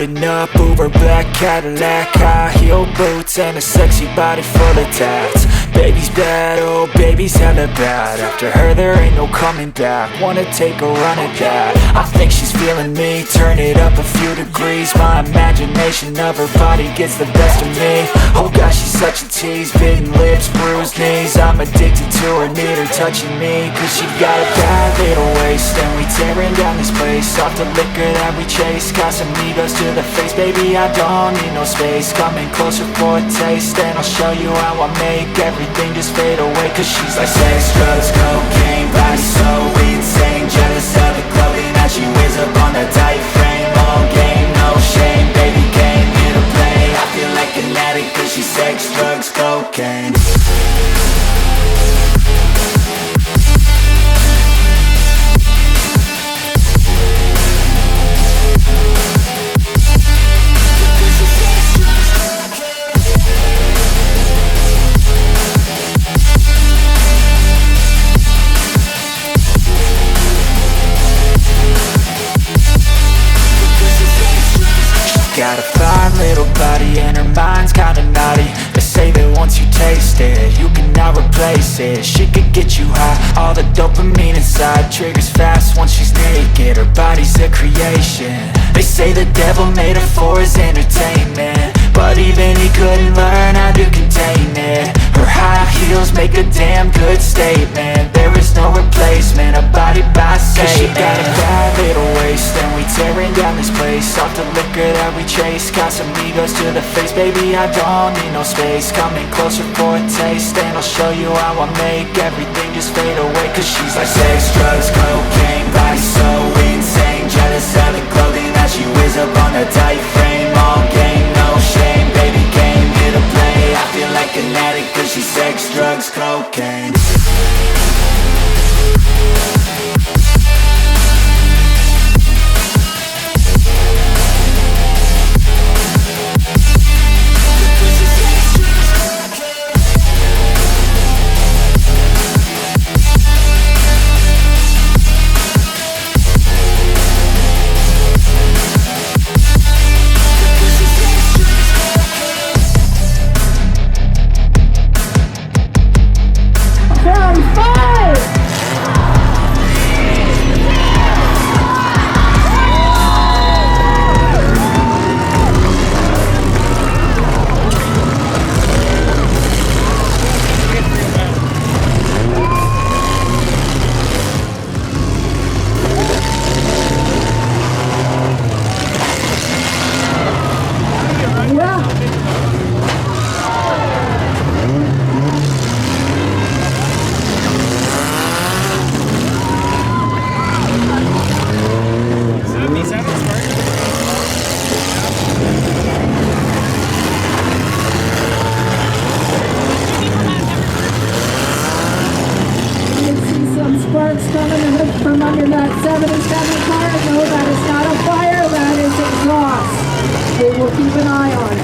Holding up over black Cadillac, high heel boots and a sexy body full of tats. Baby's bad, oh baby's hella bad. After her there ain't no coming back. Wanna take a run at that. I think she's feeling me, turn it up a few degrees. My imagination of her body gets the best of me. Oh gosh, she's such a tease, bitten lips, bruised knees. I'm addicted to her, need her touching me, cause she got a bad little waist. And we tearing down this place, off the liquor that we chase. Casamigos to the face, baby I don't need no space. Coming closer for a taste, and I'll show you how I make everything just fade away. Cause she's like sex, drugs, cocaine, body so insane. Jealous of the clothing that she wears up on that tight frame. All game, no shame, baby came here to play. I feel like an addict cause she's sex, drugs, cocaine. Got a fine little body and her mind's kinda naughty. They say that once you taste it, you cannot replace it. She could get you high, all the dopamine inside triggers fast once she's naked. Her body's a creation. They say the devil made her for his entertainment, but even he couldn't learn how to contain it. Her high heels make a damn good statement. There is no replacement, a body by Satan. Cause she got a bad little waist, and we tearing down this place. Off the liquor that we chase, Casamigos to the face. Baby, I don't need no space. Coming closer for a taste, and I'll show you how I make everything just fade away. Cause she's like sex, drugs, cocaine, body so insane. Jealous of the clothing that she wears up on a tight frame. All game, no shame, baby came here to play. I feel like an addict cause she's sex, drugs, cocaine. Sparks coming from under that 77 car. No, that is not a fire, that is exhaust. We will keep an eye on it.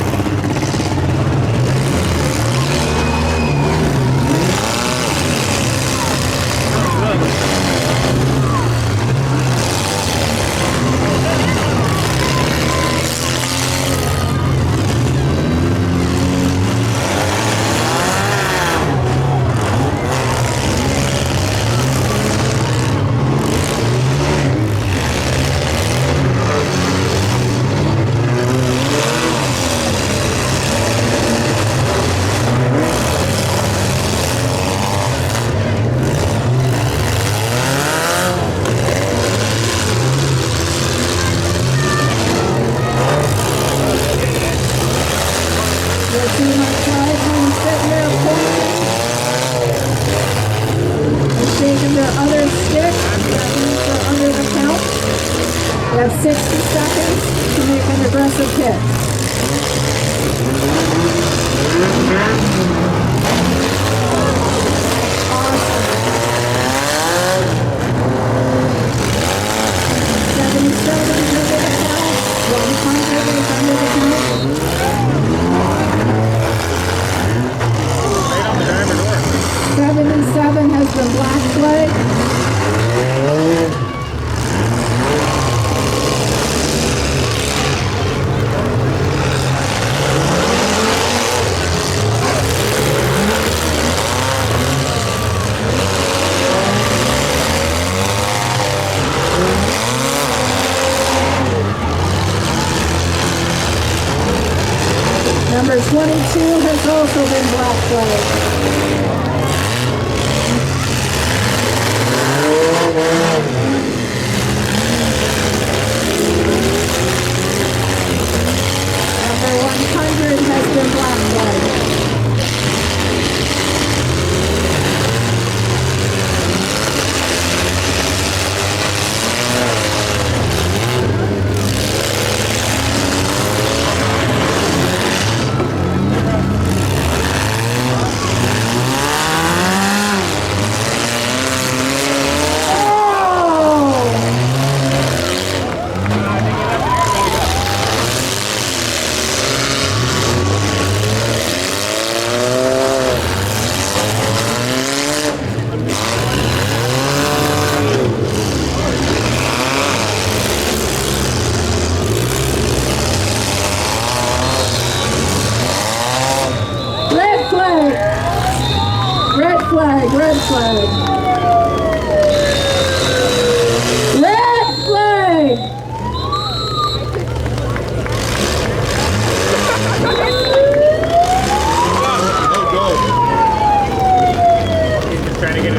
You have 60 seconds to make an aggressive hit. Awesome. 77 is under the count. 100 is under the count. Right on the driver door. 77 has been black flagged. Number 22 has also been black flagged. Number 100 has been black flagged. Red flag. Red flag.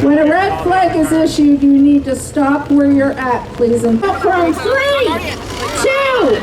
When a red flag is issued, you need to stop where you're at, please. And from 3, 2.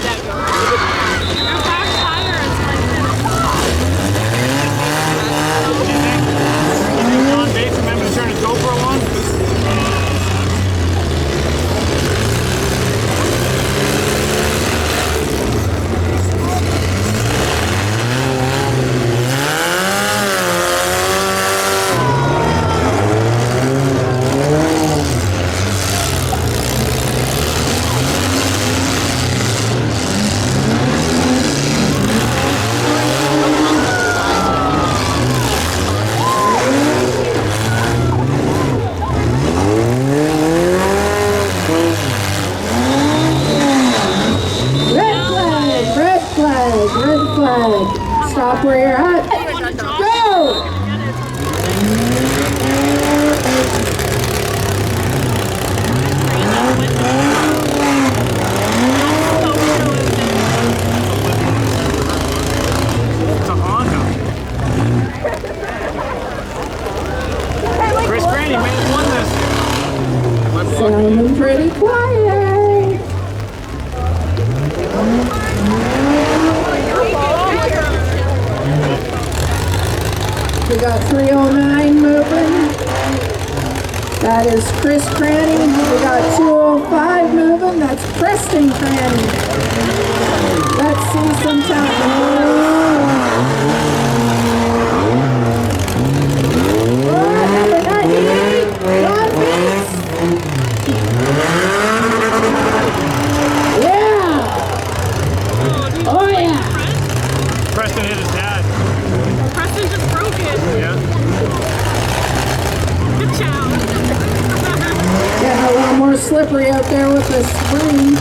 Stop where you're at. Go! It's a Honda. Chris Granny, man, won this. Sounding pretty quiet. We got 309 moving. That is Chris Cranny. We got 205 moving. That's Preston Cranny. Let's see some time. Number 98. John Vince. Yeah. Oh yeah. Preston hit his dad. Preston just broke it. Yeah. Good job. Getting a little more slippery out there with the spring.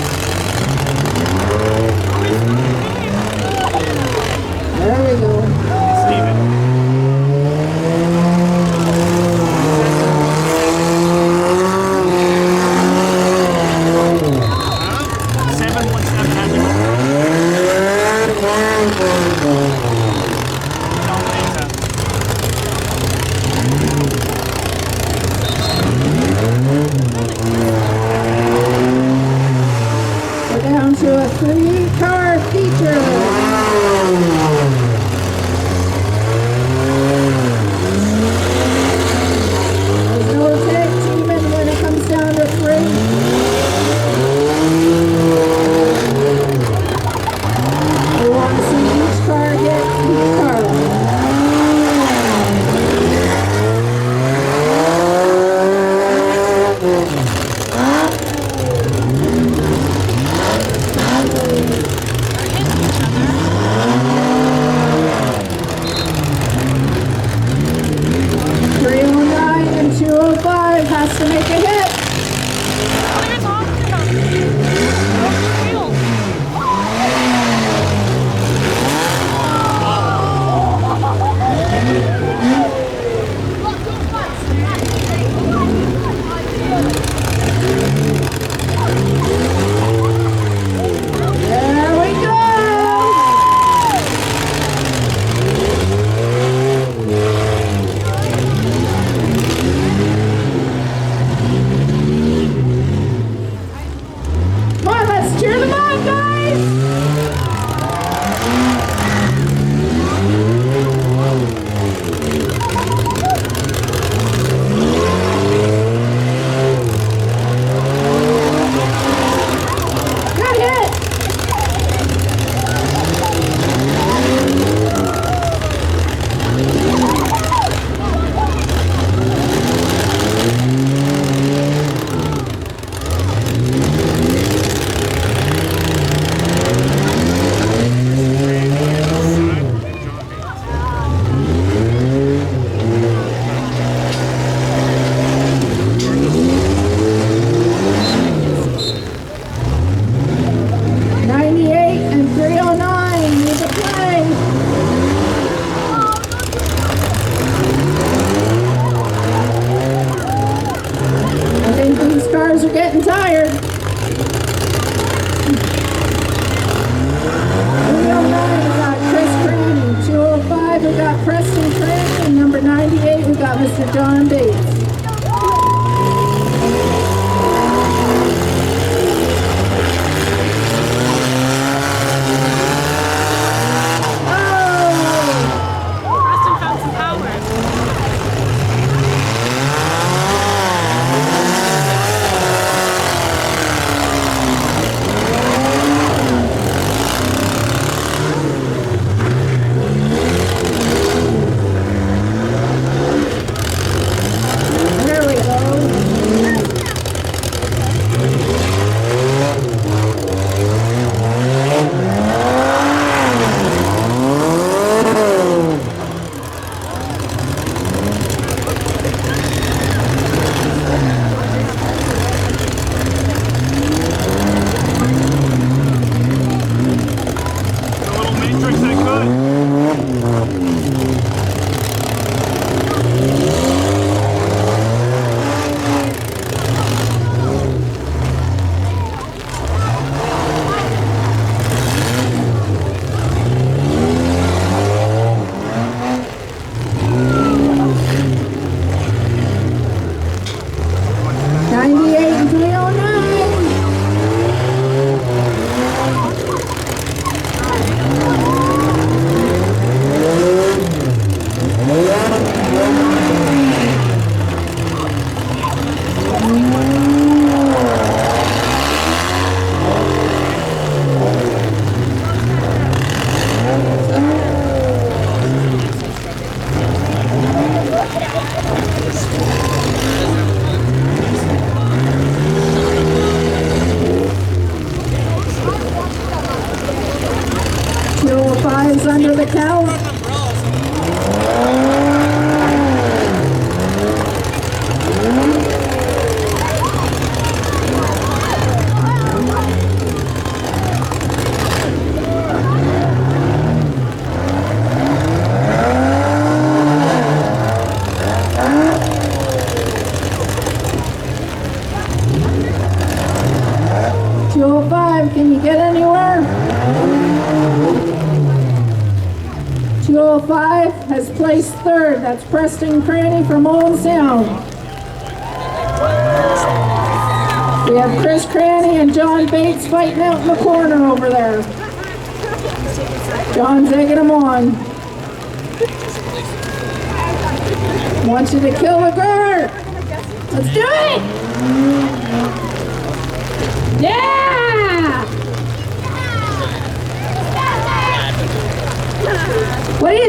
There we go. Steven. 717. Mr. John Bates. Preston found some power. There we go. The little matrix I could. And 309. Fives under the count. Can you get anywhere? 205 has placed third. That's Preston Cranny from Owensound. We have Chris Cranny and John Bates fighting out in the corner over there. John's egging them on. Wants you to kill the guard. Let's do it! Yeah! What do you